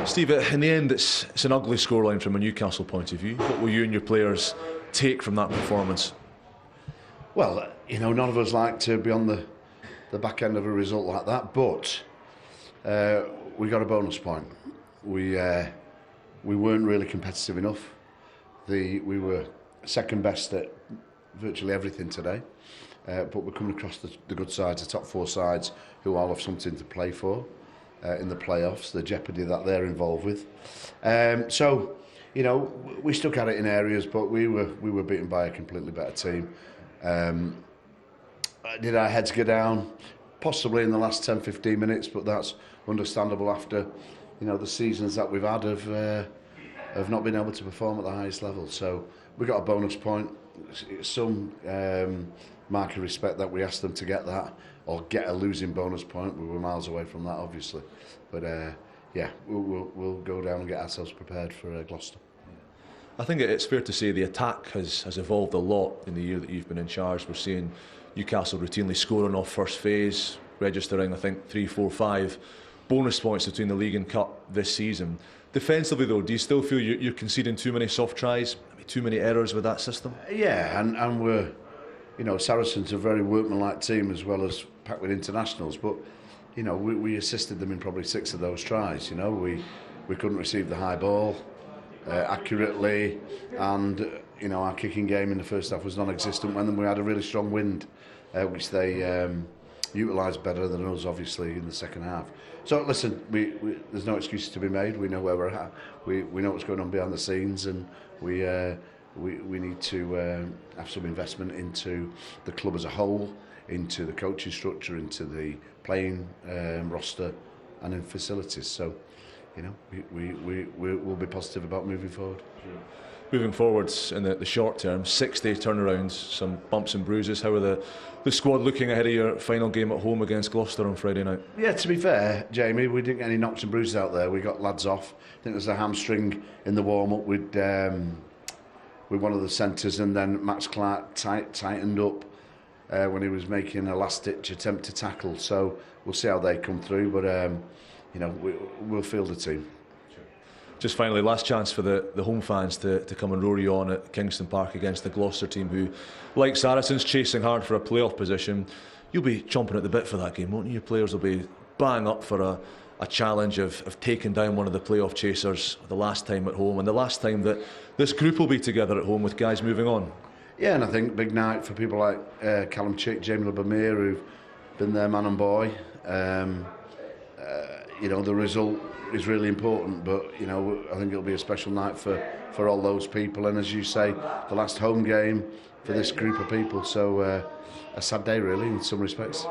Steve, in the end, it's an ugly scoreline from a Newcastle point of view. What will you and your players take from that performance? Well, none of us like to be on the back end of a result like that, but we got a bonus point. We weren't really competitive enough. We were second best at virtually everything today, but we're coming across the good sides, the top four sides, who all have something to play for in the playoffs, the jeopardy that they're involved with. So, we stuck at it in areas, but we were beaten by a completely better team. Did our heads go down? Possibly in the last 10-15 minutes, but that's understandable after, the seasons that we've had of not being able to perform at the highest level. So we got a bonus point. It's some mark of respect that we asked them to get that, or get a losing bonus point. We were miles away from that, obviously. But yeah, we'll go down and get ourselves prepared for Gloucester. I think it's fair to say the attack has evolved a lot in the year that you've been in charge. We're seeing Newcastle routinely scoring off first phase, registering, I think, 3, 4, 5 bonus points between the league and cup this season. Defensively, though, do you still feel you're conceding too many soft tries, maybe too many errors with that system? Yeah, and we're, Saracens are a very workmanlike team as well as packed with internationals, but, we assisted them in probably 6 of those tries. We couldn't receive the high ball accurately, and our kicking game in the first half was non-existent when we had a really strong wind, which they utilised better than us, obviously, in the second half. So listen, there's no excuses to be made. We know where we're at. We know what's going on behind the scenes, and we need to have some investment into the club as a whole, into the coaching structure, into the playing roster, and in facilities. So, we'll be positive about moving forward. Moving forwards in the short term, 6-day turnarounds, some bumps and bruises. How are the squad looking ahead of your final game at home against Gloucester on Friday night? Yeah, to be fair, Jamie, we didn't get any knocks and bruises out there. We got lads off. I think there's a hamstring in the warm-up with one of the centres, and then Max Clark tightened up when he was making a last-ditch attempt to tackle. So we'll see how they come through, but we'll field the team. Just finally, last chance for the home fans to come and roar you on at Kingston Park against the Gloucester team, who, like Saracens, chasing hard for a playoff position. You'll be chomping at the bit for that game, won't you? Your players will be bang up for a challenge of taking down one of the playoff chasers the last time at home, and the last time that this group will be together at home with guys moving on. Yeah, and I think big night for people like Callum Chick, Jamie Lebamere, who've been there man and boy. The result is really important, but I think it'll be a special night for all those people, and as you say, the last home game for this group of people. So a sad day, really, in some respects.